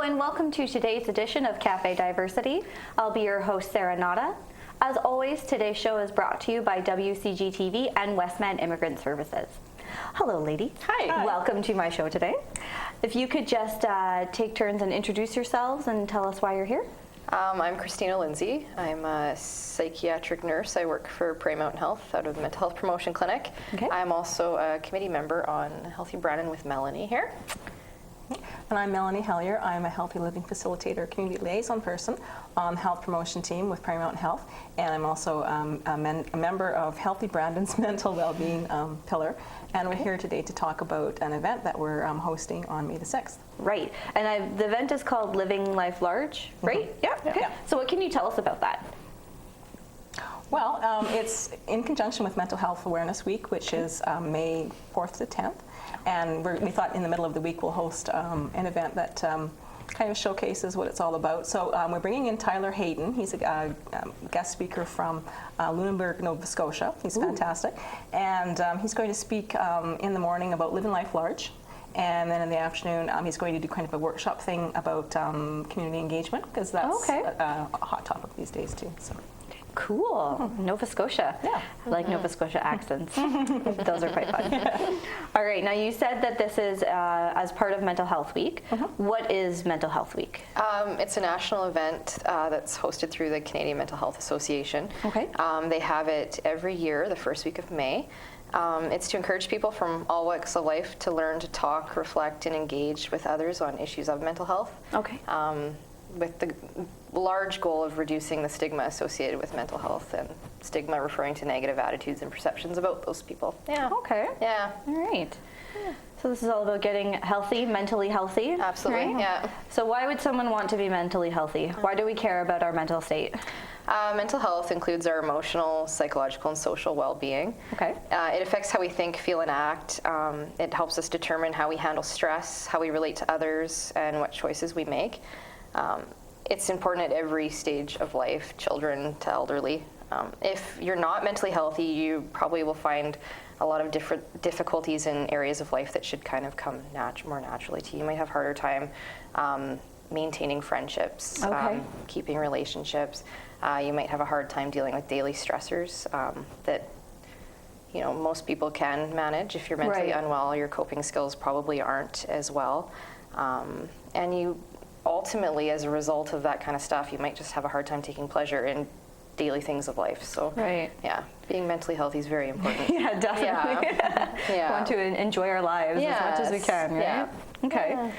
and welcome to today's edition of Cafe Diversity. I'll be your host, Sarah Nada. As always, today's show is brought to you by WCG-TV and Westman Immigrant Services. Hello, ladies. Hi. Welcome to my show today. If you could just take turns and introduce yourselves and tell us why you're here. I'm Christina Lindsay. I'm a psychiatric nurse. I work for Prairie Mountain Health out of the Mental Health Promotion Clinic. Okay. I'm also a committee member on Healthy Brandon with Melanie here. And I'm Melanie Hellier. I'm a healthy living facilitator, community liaison person on the health promotion team with Prairie Mountain Health. And I'm also a member of Healthy Brandon's mental well-being pillar. And we're here today to talk about an event that we're hosting on May the 6th. Right. And the event is called Livin Life Large, right? Mm-hmm. Yeah. Okay. Yeah. So what can you tell us about that? Well, it's in conjunction with Mental Health Awareness Week, which is May 4th to 10th. And we thought in the middle of the week we'll host an event that kind of showcases what it's all about. So we're bringing in Taylor Hayden. He's a guest speaker from Lunenburg, Nova Scotia. He's fantastic. And he's going to speak in the morning about Livin Life Large. And then in the afternoon, he's going to do kind of a workshop thing about community engagement, because that's a hot topic these days too. So. Cool. Nova Scotia. Yeah. I like Nova Scotia accents. Those are quite fun. All right. Now, you said that this is as part of Mental Health Week. What is Mental Health Week? It's a national event that's hosted through the Canadian Mental Health Association. Okay. They have it every year, the first week of May. It's to encourage people from all walks of life to learn to talk, reflect, and engage with others on issues of mental health. Okay. With the large goal of reducing the stigma associated with mental health, and stigma referring to negative attitudes and perceptions about those people. Yeah. Okay. Yeah. All right. So this is all about getting healthy, mentally healthy. Absolutely. Right? Yeah. So why would someone want to be mentally healthy? Why do we care about our mental state? Mental health includes our emotional, psychological, and social well-being. Okay. It affects how we think, feel, and act. It helps us determine how we handle stress, how we relate to others, and what choices we make. It's important at every stage of life, children to elderly. If you're not mentally healthy, you probably will find a lot of different difficulties in areas of life that should kind of come more naturally to you. You might have a harder time maintaining friendships, keeping relationships. You might have a hard time dealing with daily stressors that most people can manage. If you're mentally unwell, your coping skills probably aren't as well. And you ultimately, as a result of that kind of stuff, you might just have a hard time taking pleasure in daily things of life. So, yeah, being mentally healthy is very important. Yeah, definitely. Yeah. Want to enjoy our lives as much as we can, right? Yeah. Okay.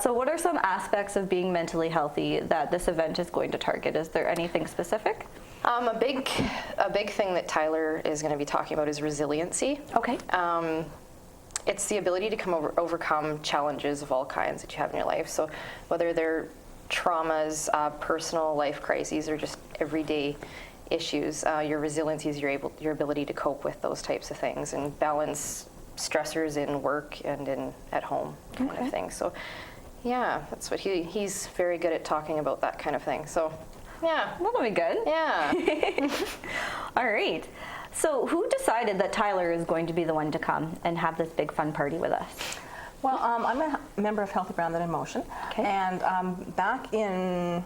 So what are some aspects of being mentally healthy that this event is going to target? Is there anything specific? A big thing that Tyler is going to be talking about is resiliency. Okay. It's the ability to overcome challenges of all kinds that you have in your life. So whether they're traumas, personal life crises, or just everyday issues, your resiliency is your ability to cope with those types of things and balance stressors in work and at home kind of thing. So yeah, that's what he's very good at talking about, that kind of thing. So yeah. That'll be good. Yeah. All right. So who decided that Tyler is going to be the one to come and have this big fun party with us? Well, I'm a member of Healthy Brandon in Motion. Okay. And back in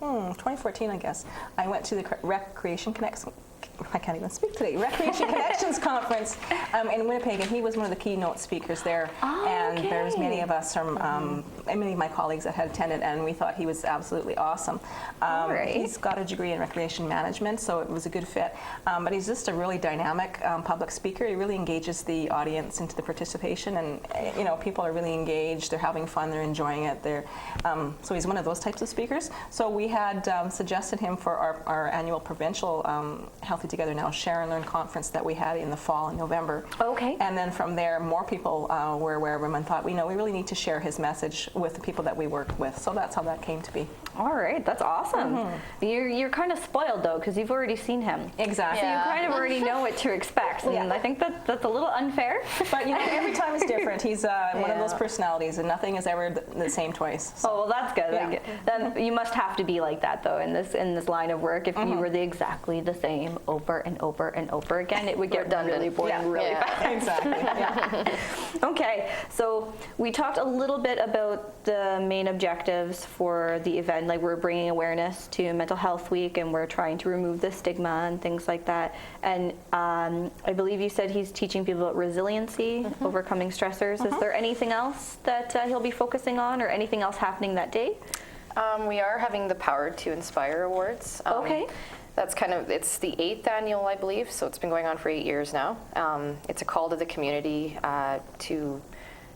2014, I guess, I went to the Recreation Connections Conference in Winnipeg, and he was one of the keynote speakers there. And there's many of us from, many of my colleagues that had attended, and we thought he was absolutely awesome. He's got a degree in recreation management, so it was a good fit. But he's just a really dynamic public speaker. He really engages the audience into the participation, and people are really engaged. They're having fun. They're enjoying it. So he's one of those types of speakers. So we had suggested him for our annual provincial Healthy Together Now Share and Learn conference that we had in the fall in November. Okay. And then from there, more people were aware of him and thought, we really need to share his message with the people that we work with. So that's how that came to be. All right, that's awesome. You're kind of spoiled though, because you've already seen him. Exactly. So you kind of already know what to expect, and I think that's a little unfair. But every time is different. He's one of those personalities, and nothing is ever the same twice. So. Oh, well, that's good. Yeah. Then you must have to be like that though in this line of work. If you were exactly the same over over and over and over again, it would get really boring really fast. Exactly. Yeah. Okay, so we talked a little bit about the main objectives for the event, like we're bringing awareness to Mental Health Week and we're trying to remove the stigma and things like that. And I believe you said he's teaching people about resiliency, overcoming stressors. Is there anything else that he'll be focusing on or anything else happening that day? We are having the Power to Inspire Awards. Okay. That's it's the 8th annual, I believe, so it's been going on for 8 years now. It's a call to the community to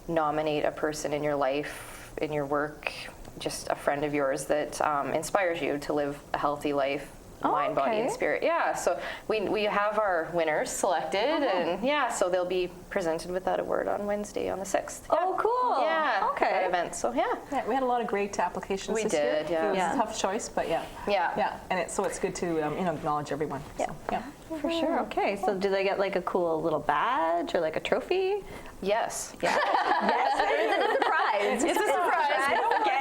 nominate a person in your life, in your work, just a friend of yours that inspires you to live a healthy life. Mind, body, and spirit. Yeah, so we have our winners selected, and so they'll be presented with that award on Wednesday, on the 6th. Oh, cool. Yeah. Okay. That event. So yeah, we had a lot of great applications. We this did. year. Yeah. It was a tough choice, but yeah. And it's good to acknowledge everyone. Yeah. So, yeah. For sure. Okay. So do they get like a cool little badge or like a trophy? Yes. Yeah. Yes. Or is it a surprise? It's a surprise. Okay.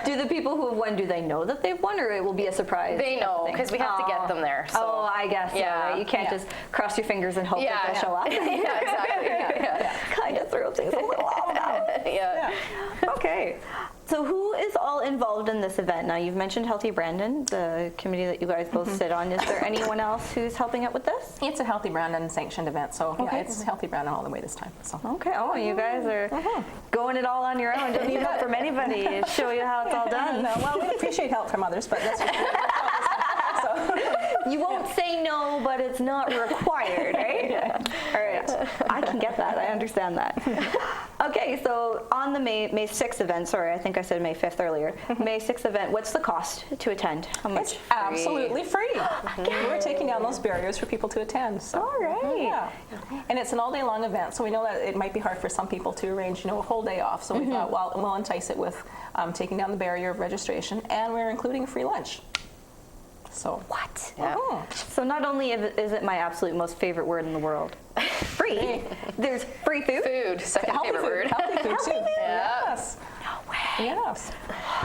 Do the people who have won, do they know that they've won, or it will be a surprise? They know, because we have to get them there. So. Oh, I guess. Yeah. Right? You can't just cross your fingers and hope that they'll show up. Yeah, exactly. Kind of throw things a little off now. Yeah. Okay. So who is all involved in this event? Now, you've mentioned Healthy Brandon, the committee that you guys both sit on. Is there anyone else who's helping out with this? It's a Healthy Brandon sanctioned event, so it's Healthy Brandon all the way this time. So. Okay. Oh, you guys are going it all on your own. Don't need help from anybody. Show you how it's all done. No, well, we appreciate help from others, but that's just so. You won't say no, but it's not required, right? All right. I can get that. I understand that. Okay, so on the May 6th event, sorry, I think I said May 5th earlier. May 6th event, what's the cost to attend? How much? It's absolutely free. We're taking down those barriers for people to attend. So. All right. Yeah. And it's an all day long event, so we know that it might be hard for some people to arrange, a whole day off. So we thought, well, we'll entice it with taking down the barrier of registration, and we're including a free lunch. So what? Yeah. So not only is it my absolute most favorite word in the world, free, there's free food. Food, second healthy favorite food. word. Healthy food too. Yeah. Yes. No way. Yes.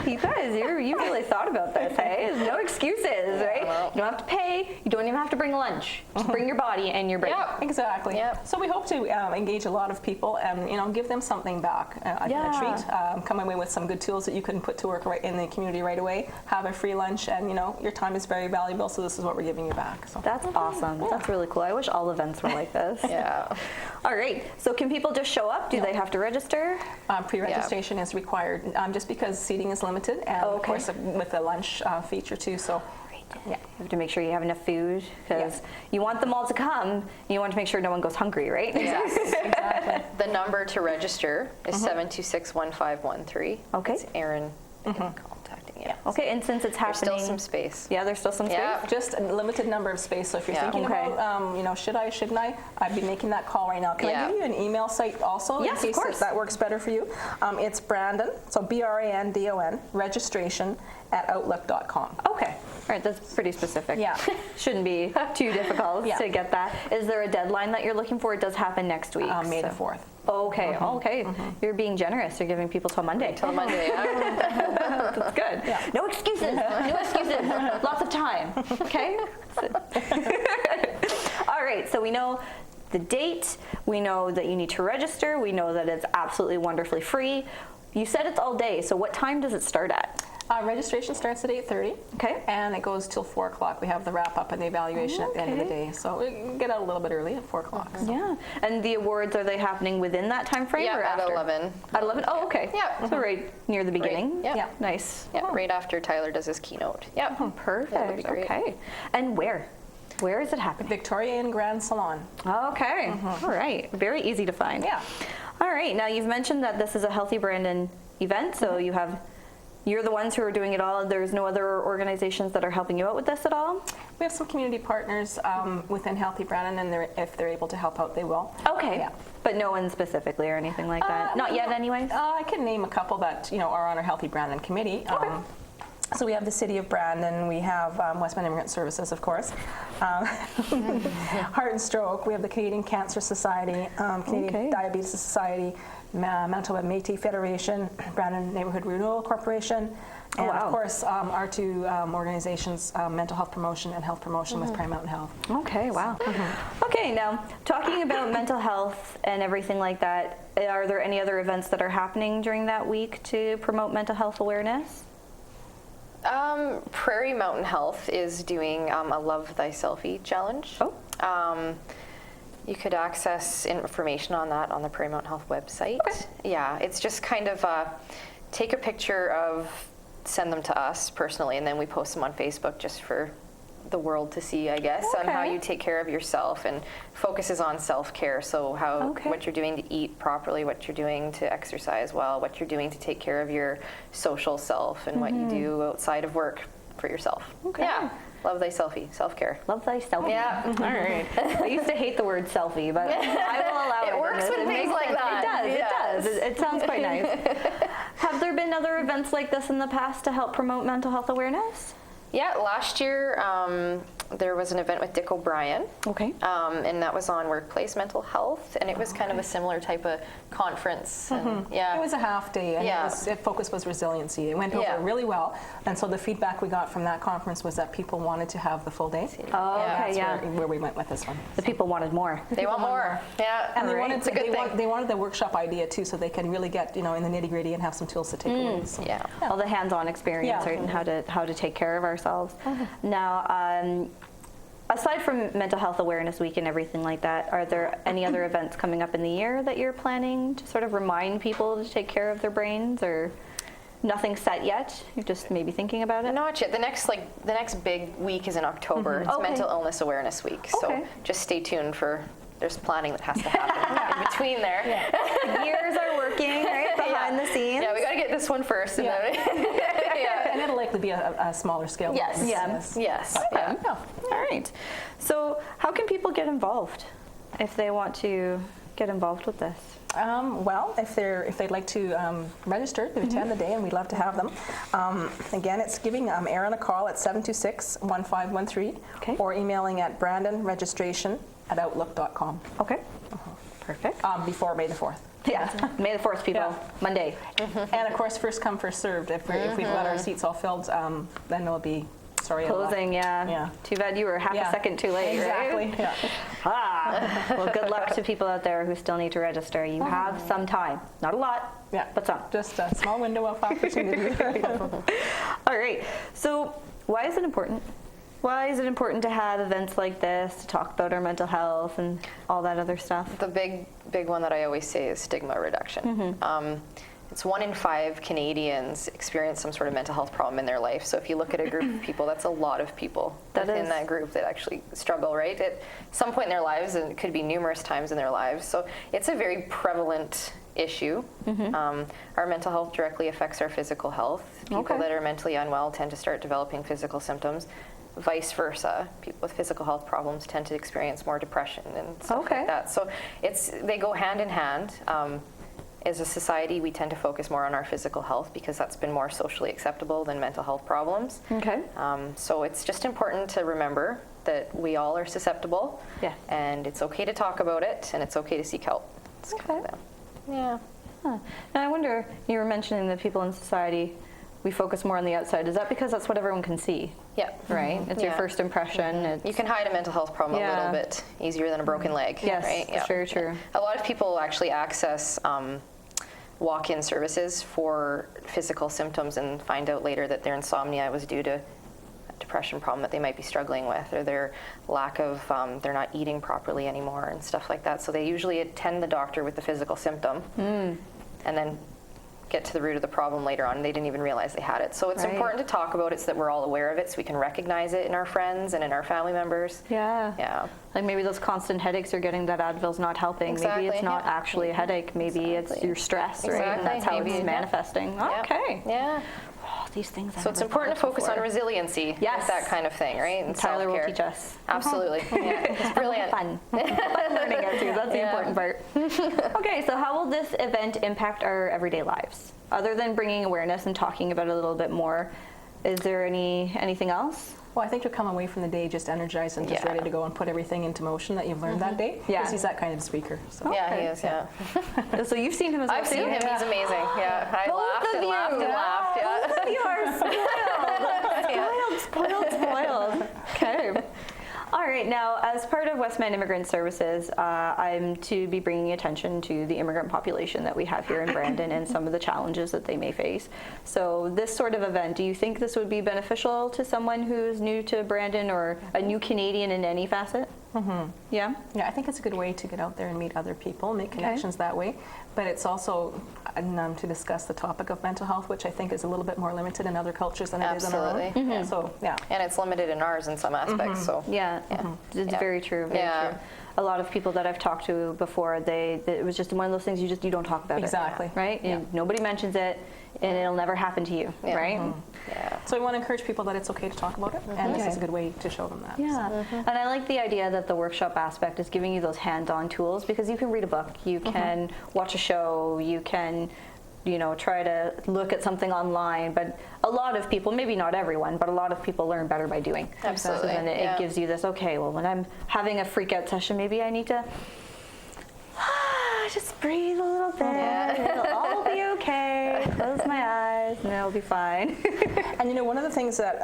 You guys, you really thought about this, hey? There's no excuses, right? well. You don't have to pay. You don't even have to bring lunch. Just bring your body and your brain. Yep. Exactly. Yep. So we hope to engage a lot of people and give them something back, a treat. Come away with some good tools that you can put to work right in the community right away. Have a free lunch, and your time is very valuable. So this is what we're giving you back. So That's awesome. Yeah. That's really cool. I wish all events were like this. Yeah. All right. So can people just show up? Do they have to register? Pre-registration is required, just because seating is limited, and of course with the lunch feature too. So. Yeah. You have to make sure you have enough food because you want them all to come. And you want to make sure no one goes hungry, right? Exactly. The number to register is 726-1513. Okay. It's Erin contacting you. Okay, and since it's happening, There's still some space. Yeah, there's still some space. Yeah. Just a limited number of space. So if you're thinking about, should I, shouldn't I? I'd be making that call right now. Can I give you an email site also? Yes, in case of course. that works better for you. It's Brandon, so BRANDON, registration @outlook.com. Okay. All right, that's pretty specific. Yeah. Shouldn't be too difficult to get that. Is there a deadline that you're looking for? It does happen next week. May the 4th. Okay, okay. You're being generous. You're giving people till Monday. Till Monday. Yeah. That's good. Yeah. No excuses. No excuses. Lots of time. Okay? All right, so we know the date. We know that you need to register. We know that it's absolutely wonderfully free. You said it's all day, so what time does it start at? Registration starts at 8:30. Okay. And it goes till 4 o'clock. We have the wrap up and the evaluation at the end of the day. So we can get out a little bit early at 4 o'clock. So. Yeah. And the awards, are they happening within that time frame Yeah, or at after? 11. At 11? Oh, okay. Yeah. So right near the beginning? Right. Yeah. Nice. Yeah, right after Tyler does his keynote. Yeah. Oh, perfect. That'll be great. Okay. And where? Where is it happening? Victorian Grand Salon. Okay. All right. Very easy to find. Yeah. All right. Now, you've mentioned that this is a Healthy Brandon event, so you're the ones who are doing it all. There's no other organizations that are helping you out with this at all? We have some community partners within Healthy Brandon, and if they're able to help out, they will. Okay. Yeah. But no one specifically or anything like that? Not yet, anyways? I can name a couple that are on our Healthy Brandon committee. Okay. So we have the City of Brandon, we have Westman Immigrant Services, of course, Heart and Stroke, we have the Canadian Cancer Society, Canadian Diabetes Society, Manitoba Métis Federation, Brandon Neighborhood Renewal Corporation, and of course our two organizations, Mental Health Promotion and Health Promotion with Prime Mountain Health. Okay, wow. Okay, now talking about mental health and everything like that, are there any other events that are happening during that week to promote mental health awareness? Prairie Mountain Health is doing a Love Thy Selfie challenge. Oh. You could access information on that on the Prairie Mountain Health website. Okay. Yeah, it's just kind of take a picture of, send them to us personally, and then we post them on Facebook just for the world to see, I guess, on how you take care of yourself, and focuses on self-care. So how what you're doing to eat properly, what you're doing to exercise well, what you're doing to take care of your social self, and what you do outside of work for yourself. Okay. Yeah. Love thy selfie, self-care. Love thy selfie. Yeah. All right. I used to hate the word selfie, but I will allow it. It works with things like that. It does. It sounds quite nice. Have there been other events like this in the past to help promote mental health awareness? Yeah, last year there was an event with Dick O'Brien. Okay. And that was on workplace mental health, and it was kind of a similar type of conference. And, It was a half day, and its focus was resiliency. It went over really well, and so the feedback we got from that conference was that people wanted to have the full day. Oh, okay, That's where we went with this one. The people wanted more. They want more. Yeah, And they it's a good thing. they wanted the workshop idea too, so they can really get in the nitty gritty and have some tools to take away. So. Yeah. All the hands-on experience, right, and how to take care of ourselves. Now, aside from Mental Health Awareness Week and everything like that, are there any other events coming up in the year that you're planning to sort of remind people to take care of their brains, or nothing set yet? You're just maybe thinking about it? Not yet. The next big week is in October. It's Mental Illness Awareness Week. So just stay tuned for. There's planning that has to happen in between there. Years are working right behind the scenes. Yeah, we got to get this one first. And then, And it'll likely be a smaller scale. Yes. Yes. Okay. All right. So how can people get involved if they want to get involved with this? Well, if they'd like to register to attend the day, and we'd love to have them. Again, it's giving Erin a call at 726-1513 or emailing at brandonregistration@outlook.com. Okay. Perfect. Before May the 4th. Yeah. May the 4th, people. Monday. And of course, first come, first served. If we've got our seats all filled, then there'll be closing. Yeah. Too bad you were half a second too late. Exactly. Right? Yeah. Well, good luck to people out there who still need to register. You have some time. Not a lot. Yeah. But some. Just a small window of opportunity. All right. So why is it important? Why is it important to have events like this to talk about our mental health and all that other stuff? the big one that I always say is stigma reduction. It's 1 in 5 Canadians experience some sort of mental health problem in their life. So if you look at a group of people, that's a lot of people within that group that actually struggle, right? At some point in their lives, and it could be numerous times in their lives. So it's a very prevalent issue. Our mental health directly affects our physical health. People that are mentally unwell tend to start developing physical symptoms. Vice versa, people with physical health problems tend to experience more depression and stuff like that. So they go hand in hand. As a society, we tend to focus more on our physical health because that's been more socially acceptable than mental health problems. Okay. So it's just important to remember that we all are susceptible, and it's okay to talk about it, and it's okay to seek help. Yeah. Now I wonder, you were mentioning that people in society, we focus more on the outside. Is that because that's what everyone can see? Yeah. Right? It's your first impression. You can hide a mental health problem a little bit easier than a broken leg. Yes, right? that's very true. A lot of people actually access walk-in services for physical symptoms and find out later that their insomnia was due to a depression problem that they might be struggling with, or their lack of, they're not eating properly anymore and stuff like that. So they usually attend the doctor with the physical symptom and then get to the root of the problem later on. They didn't even realize they had it. So it's important to talk about it so that we're all aware of it, so we can recognize it in our friends and in our family members. Yeah. Like maybe those constant headaches you're getting, that Advil's not helping. Maybe it's not actually a headache. Maybe it's your stress, right? And that's how it's manifesting. Okay. Yeah. Oh, these things. So it's important to focus on resiliency with that kind of thing, right? And Tyler will self-care. teach us. Absolutely. It's brilliant. Fun. Fun learning it too. That's the important part. Okay, so how will this event impact our everyday lives? Other than bringing awareness and talking about it a little bit more, is there anything else? Well, I think you'll come away from the day just energized and just Yeah. ready to go and put everything into motion that you've learned that day. Yeah. Because he's that kind of speaker. So. Yeah, Okay. he is, yeah. So you've seen him as well, I've seen too? him, he's amazing. Yeah, I Both laughed of and you. laughed and laughed, yeah. Both of you are spoiled. Spoiled. Okay. All right, now as part of Westman Immigrant Services, I'm to be bringing attention to the immigrant population that we have here in Brandon and some of the challenges that they may face. So this sort of event, do you think this would be beneficial to someone who's new to Brandon or a new Canadian in any facet? Mm-hmm. Yeah? Yeah, I think it's a good way to get out there and meet other people, make connections that way. But it's also to discuss the topic of mental health, which I think is a little bit more limited in other cultures than it is in our own. Absolutely. Yeah. So, yeah. And it's limited in ours in some aspects, so. Yeah, it's Yeah. very true. Very Yeah. true. A lot of people that I've talked to before, it was just one of those things you don't talk about Exactly. it, right? Yeah. And nobody mentions it, and it'll never happen to you, Yeah. right? Yeah. So we want to encourage people that it's okay to talk about it, and this is a good way to show them that. Yeah, and I like the idea that the workshop aspect is giving you those hands-on tools because you can read a book, you can watch a show, you can, try to look at something online. But a lot of people, maybe not everyone, but a lot of people learn better by doing. Absolutely, So then yeah. it gives you this. Okay, well, when I'm having a freak out session, maybe I need to just breathe a little bit. Yeah. It'll all be okay. Close my eyes, and it'll be fine. And one of the things that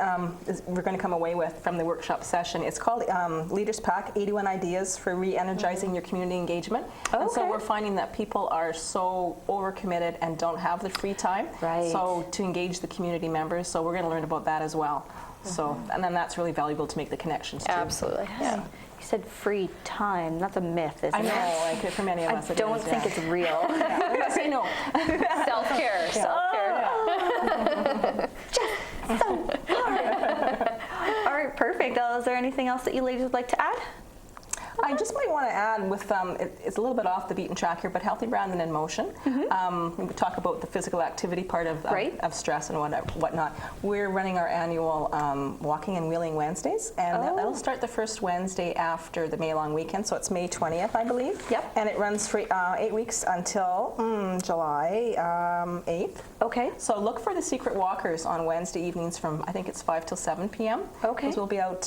we're going to come away with from the workshop session, it's called Leaders Pack, 81 Ideas for Re-Energizing Your Community Engagement. And so Okay. we're finding that people are so overcommitted and don't have the free time. Right. So to engage the community members, so we're going to learn about that as well. So, and then that's really valuable to make the connections too. Absolutely, yeah. You said free time. That's a myth, isn't I it? know, like for many of us I it don't is, think yeah. it's real. Yeah, I'm gonna say no. Self-care, self-care. All right, perfect. Is there anything else that you ladies would like to add? I just might want to add with, it's a little bit off the beaten track here, but Healthy Brandon in Motion. We talk about the physical activity part of stress and whatnot. We're running our annual Walking and Wheeling Wednesdays, and that'll start the first Wednesday after the May long weekend, so it's May 20th, I believe. Yep. And it runs for 8 weeks until July 8th. Okay. So look for the Secret Walkers on Wednesday evenings from, I think it's 5 till 7 p.m. Okay. Because we'll be out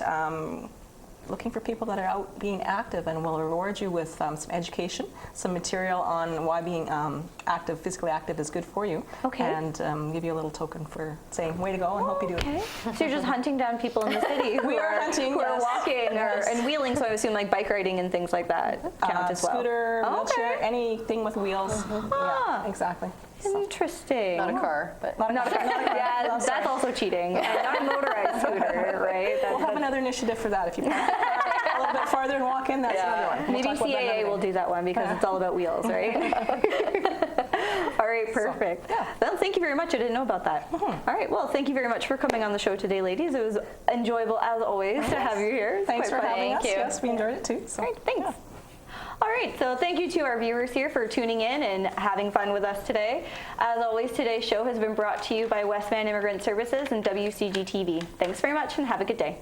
looking for people that are out being active, and we'll reward you with some education, some material on why being physically active is good for you. Okay. And give you a little token for saying, way to go, and hope you do it. Okay. So you're just hunting down people in the city who We are hunting, who are yes. walking Yes. and wheeling, so I assume like bike riding and things like that count as well. Scooter, wheelchair, Okay. anything with wheels. Ah. Yeah, exactly. So. Interesting. Not a car, but. Not a car. Yeah, that's also cheating. And not a motorized scooter, right? We'll have another initiative for that if you park a little bit farther and walk in. That's another one. We'll Maybe talk about that CAA another will day. do that one because it's all about wheels, right? All right, perfect. yeah. Well, thank you very much. I didn't know about that. All right, well, thank you very much for coming on the show today, ladies. It was enjoyable, as always, to have you here. It's Thanks quite for fun. having us. Thank you. Yes, we enjoyed it too. So. All right, thanks. All right, so thank you to our viewers here for tuning in and having fun with us today. As always, today's show has been brought to you by Westman Immigrant Services and WCG TV. Thanks very much and have a good day.